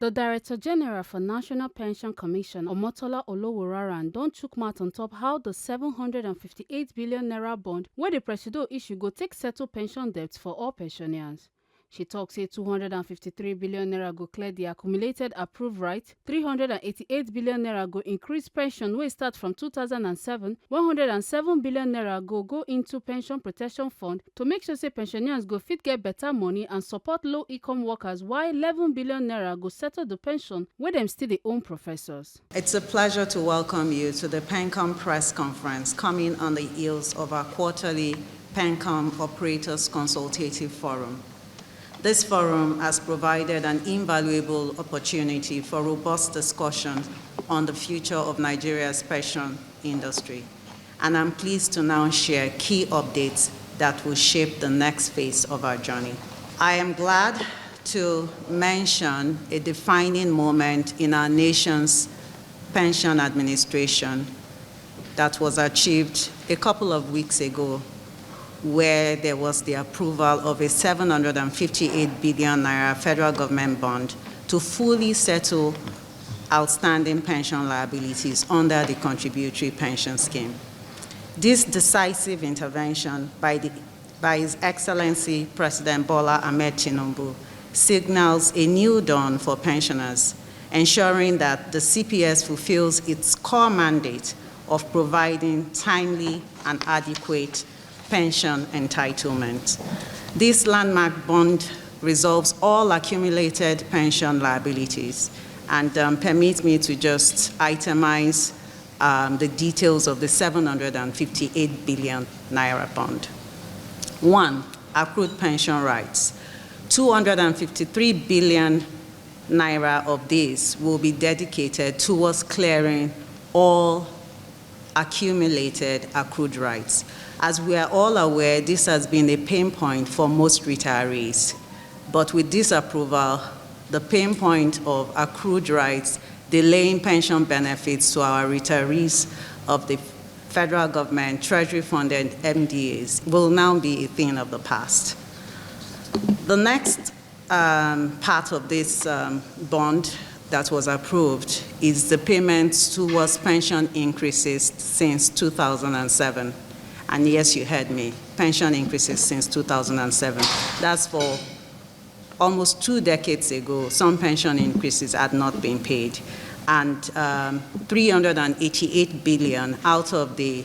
The Director General for National Pension Commission, Omotola Oloworaran, don chook mouth on top how the 758 billion naira bond wey the Presido issue go take settle pension debts for all pensioners. She tok say 253 billion naira go clear the accumulated approved right, 388 billion naira go increase pension wey start from 2007, 107 billion naira go into pension protection fund to make sure say pensioners go fit get better money and support low-income workers, while 11 billion naira go settle the pension wey dem still dey own professors. It's a pleasure to welcome you to the PenCom press conference coming on the heels of our quarterly PenCom Operators Consultative Forum. This forum has provided an invaluable opportunity for robust discussion on the future of Nigeria's pension industry, and I'm pleased to now share key updates that will shape the next phase of our journey. I am glad to mention a defining moment in our nation's pension administration that was achieved a couple of weeks ago, where there was the approval of a 758 billion naira federal government bond to fully settle outstanding pension liabilities under the contributory pension scheme. This decisive intervention by His Excellency President Bola Ahmed Tinubu signals a new dawn for pensioners, ensuring that the CPS fulfills its core mandate of providing timely and adequate pension entitlement. This landmark bond resolves all accumulated pension liabilities, and permit me to just itemize the details of the 758 billion naira bond. 1, accrued pension rights. 253 billion naira of this will be dedicated towards clearing all accumulated accrued rights. As we are all aware, this has been a pain point for most retirees. But with this approval, the pain point of accrued rights delaying pension benefits to our retirees of the federal government, Treasury-funded MDAs will now be a thing of the past. The next part of this bond that was approved is the payments towards pension increases since 2007. And yes, you heard me, pension increases since 2007. That's for almost 2 decades ago, some pension increases had not been paid. And 388 billion out of the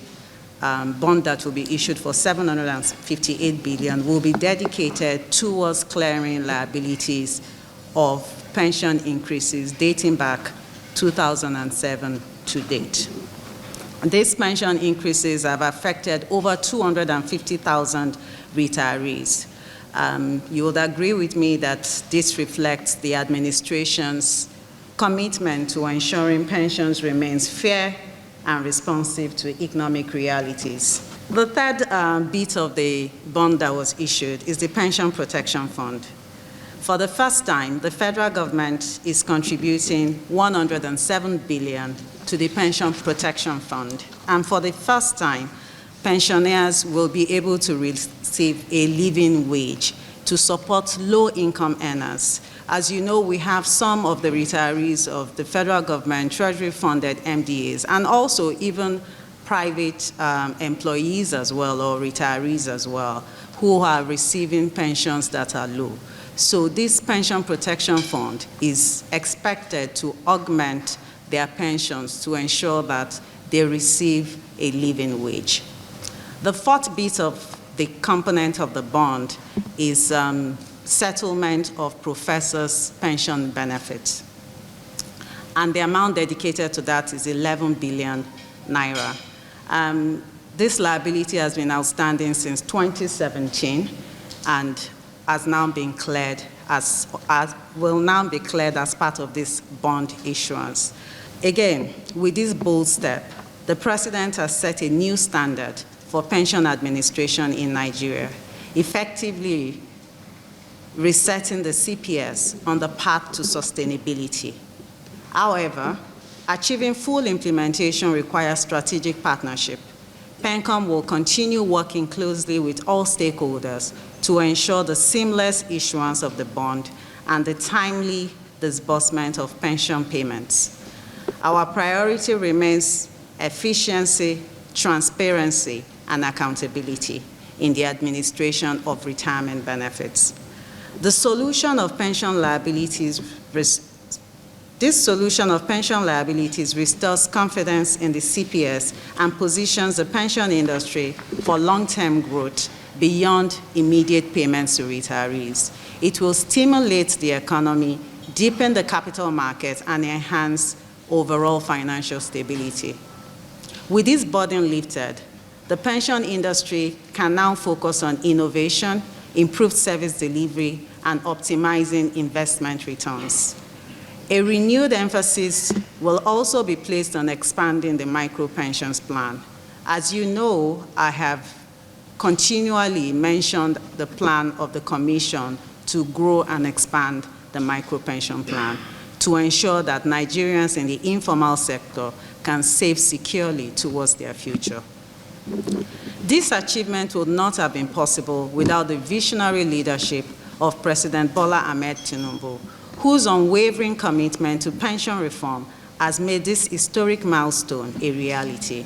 bond that will be issued for 758 billion will be dedicated towards clearing liabilities of pension increases dating back 2007 to date. These pension increases have affected over 250,000 retirees. You would agree with me that this reflects the administration's commitment to ensuring pensions remains fair and responsive to economic realities. The third bit of the bond that was issued is the Pension Protection Fund. For the first time, the federal government is contributing 107 billion to the Pension Protection Fund. And for the first time, pensioners will be able to receive a living wage to support low-income earners. As you know, we have some of the retirees of the federal government, Treasury-funded MDAs, and also even private employees as well, or retirees as well, who are receiving pensions that are low. So this Pension Protection Fund is expected to augment their pensions to ensure that they receive a living wage. The fourth bit of the component of the bond is settlement of professors' pension benefits. And the amount dedicated to that is 11 billion naira. This liability has been outstanding since 2017 and has now been cleared will now be cleared as part of this bond issuance. Again, with this bold step, the President has set a new standard for pension administration in Nigeria, effectively resetting the CPS on the path to sustainability. However, achieving full implementation requires strategic partnership. PenCom will continue working closely with all stakeholders to ensure the seamless issuance of the bond and the timely disbursement of pension payments. Our priority remains efficiency, transparency, and accountability in the administration of retirement benefits. This solution of pension liabilities restores confidence in the CPS and positions the pension industry for long-term growth beyond immediate payments to retirees. It will stimulate the economy, deepen the capital market, and enhance overall financial stability. With this burden lifted, the pension industry can now focus on innovation, improved service delivery, and optimizing investment returns. A renewed emphasis will also be placed on expanding the micro-pensions plan. As you know, I have continually mentioned the plan of the Commission to grow and expand the micro-pension plan to ensure that Nigerians in the informal sector can save securely towards their future. This achievement would not have been possible without the visionary leadership of President Bola Ahmed Tinubu, whose unwavering commitment to pension reform has made this historic milestone a reality.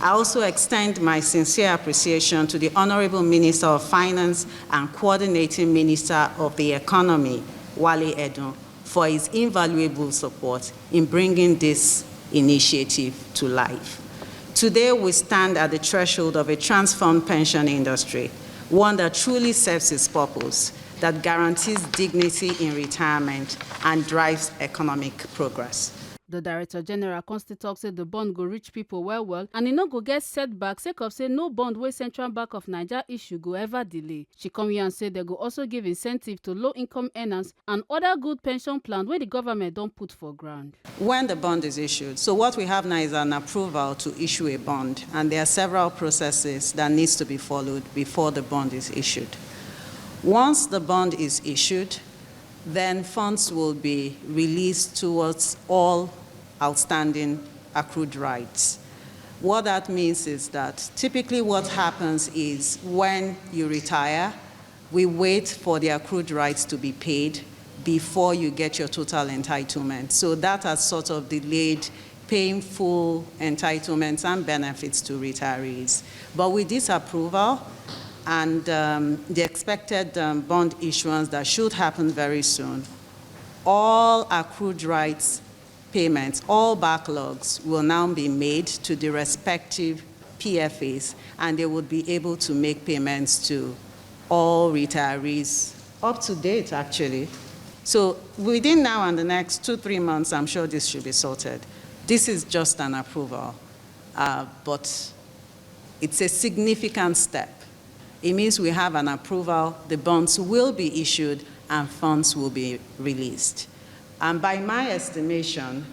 I also extend my sincere appreciation to the Honorable Minister of Finance and Coordinating Minister of the Economy, Wale Edun, for his invaluable support in bringing this initiative to life. Today, we stand at the threshold of a transformed pension industry, one that truly serves its purpose, that guarantees dignity in retirement and drives economic progress. The Director General constantly talks say the bond go reach people well, and e no go get setback sake of say no bond wey Central Bank of Nigeria issue go ever delay. She come here and say they go also give incentive to low-income earners and other good pension plans where the government don't put for ground. When the bond is issued, so what we have now is an approval to issue a bond, and there are several processes that needs to be followed before the bond is issued. Once the bond is issued, then funds will be released towards all outstanding accrued rights. What that means is that typically what happens is when you retire, we wait for the accrued rights to be paid before you get your total entitlement. So that has sort of delayed paying full entitlements and benefits to retirees. But with this approval, and the expected bond issuance that should happen very soon, all accrued rights payments, all backlogs will now be made to the respective PFAs, and they would be able to make payments to all retirees up to date, actually. So within now and the next 2-3 months, I'm sure this should be sorted. This is just an approval, but it's a significant step. It means we have an approval, the bonds will be issued, and funds will be released. And by my estimation,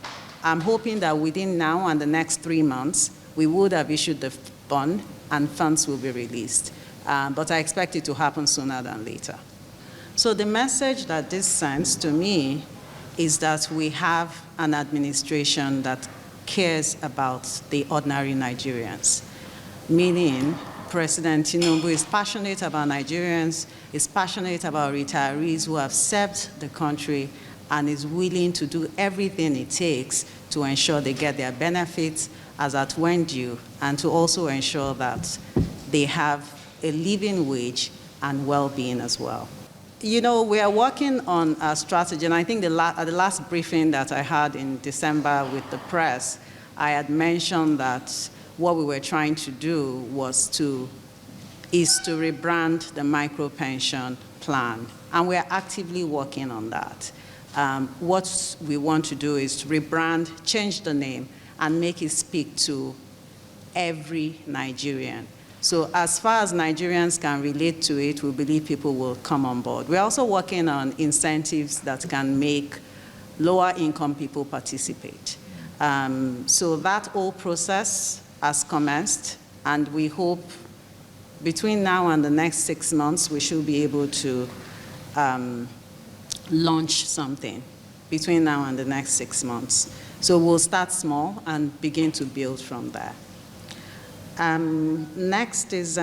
I'm hoping that within now and the next 3 months, we would have issued the bond and funds will be released. But I expect it to happen sooner than later. So the message that this sends to me is that we have an administration that cares about the ordinary Nigerians, meaning President Tinubu is passionate about Nigerians, is passionate about retirees who have served the country, and is willing to do everything it takes to ensure they get their benefits as at when due, and to also ensure that they have a living wage and well-being as well. You know, we are working on a strategy, and I think at the last briefing that I had in December with the press, I had mentioned that what we were trying to do is to rebrand the micro-pension plan, and we're actively working on that. What we want to do is to rebrand, change the name, and make it speak to every Nigerian. So as far as Nigerians can relate to it, we believe people will come on board. We're also working on incentives that can make lower income people participate. So that whole process has commenced, and we hope between now and the next 6 months, we should be able to launch something between now and the next 6 months. So we'll start small and begin to build from there. Next is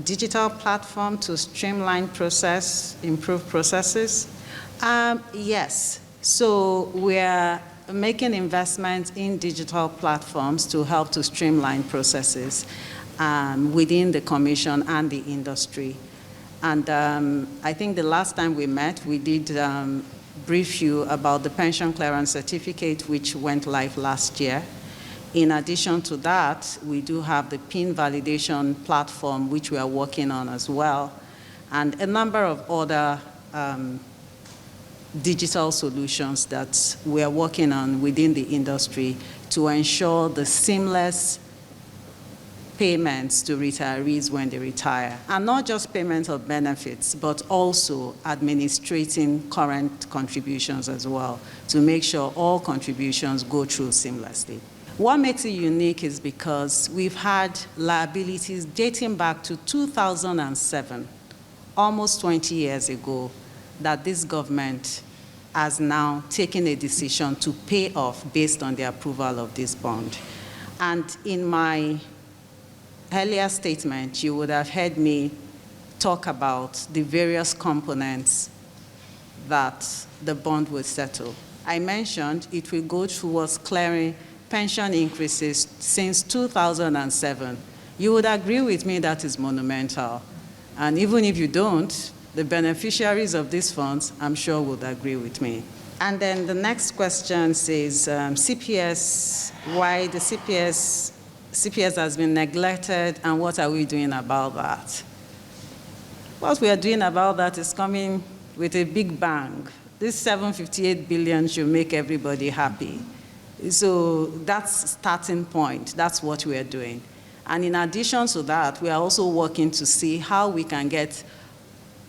digital platform to streamline process, improve processes. Yes. So we're making investments in digital platforms to help to streamline processes within the Commission and the industry. And I think the last time we met, we did brief you about the pension clearance certificate, which went live last year. In addition to that, we do have the PIN validation platform, which we are working on as well, and a number of other digital solutions that we are working on within the industry to ensure the seamless payments to retirees when they retire. And not just payment of benefits, but also administrating current contributions as well to make sure all contributions go through seamlessly. What makes it unique is because we've had liabilities dating back to 2007, almost 20 years ago, that this government has now taken a decision to pay off based on the approval of this bond. And in my earlier statement, you would have heard me talk about the various components that the bond will settle. I mentioned it will go towards clearing pension increases since 2007. You would agree with me that is monumental. And even if you don't, the beneficiaries of these funds, I'm sure, would agree with me. And then the next question says, CPS, why the CPS has been neglected, and what are we doing about that? What we are doing about that is coming with a big bang. This 758 billion should make everybody happy. So that's starting point. That's what we are doing. And in addition to that, we are also working to see how we can get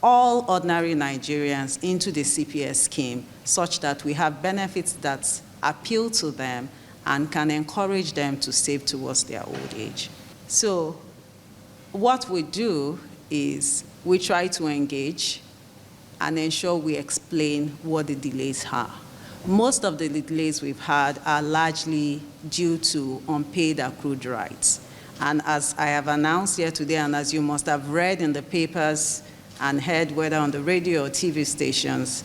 all ordinary Nigerians into the CPS scheme such that we have benefits that appeal to them and can encourage them to save towards their old age. So what we do is we try to engage and ensure we explain what the delays are. Most of the delays we've had are largely due to unpaid accrued rights. And as I have announced here today, and as you must have read in the papers and heard whether on the radio or TV stations,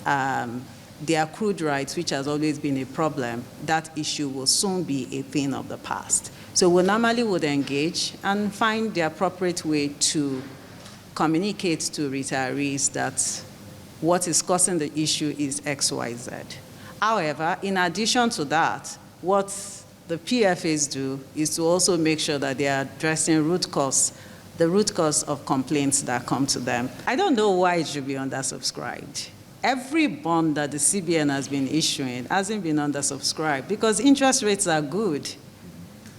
the accrued rights, which has always been a problem, that issue will soon be a thing of the past. So we normally would engage and find the appropriate way to communicate to retirees that what is causing the issue is X, Y, Z. However, in addition to that, what the PFAs do is to also make sure that they are addressing the root cause of complaints that come to them. I don't know why it should be undersubscribed. Every bond that the CBN has been issuing hasn't been undersubscribed because interest rates are good.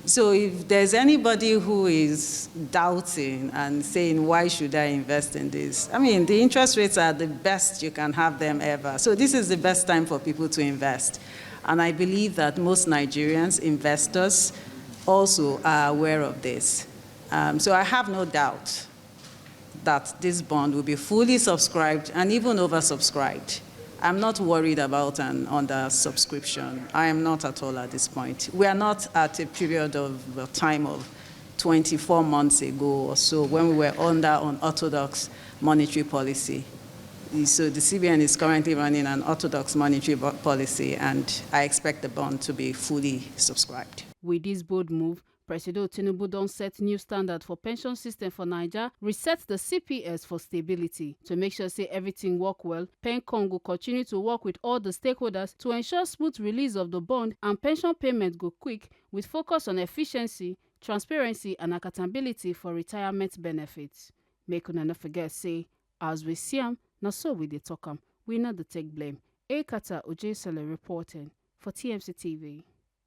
So if there's anybody who is doubting and saying, why should I invest in this? I mean, the interest rates are the best you can have them ever. So this is the best time for people to invest. And I believe that most Nigerians, investors, also are aware of this. So I have no doubt that this bond will be fully subscribed and even oversubscribed. I'm not worried about an undersubscription. I am not at all at this point. We are not at a period of time of 24 months ago or so when we were under unorthodox monetary policy. So the CBN is currently running an orthodox monetary policy, and I expect the bond to be fully subscribed. With this bold move, Presido Tinubu don set new standard for pension system for Naija, reset the CPS for stability. To make sure say everything work well, PenCom will continue to work with all the stakeholders to ensure smooth release of the bond and pension payment go quick with focus on efficiency, transparency and accountability for retirement benefits. Make una no forget say, as we see am, na so we dey talk am. We not the take blame. Ekata Ojesele reporting for TMC TV.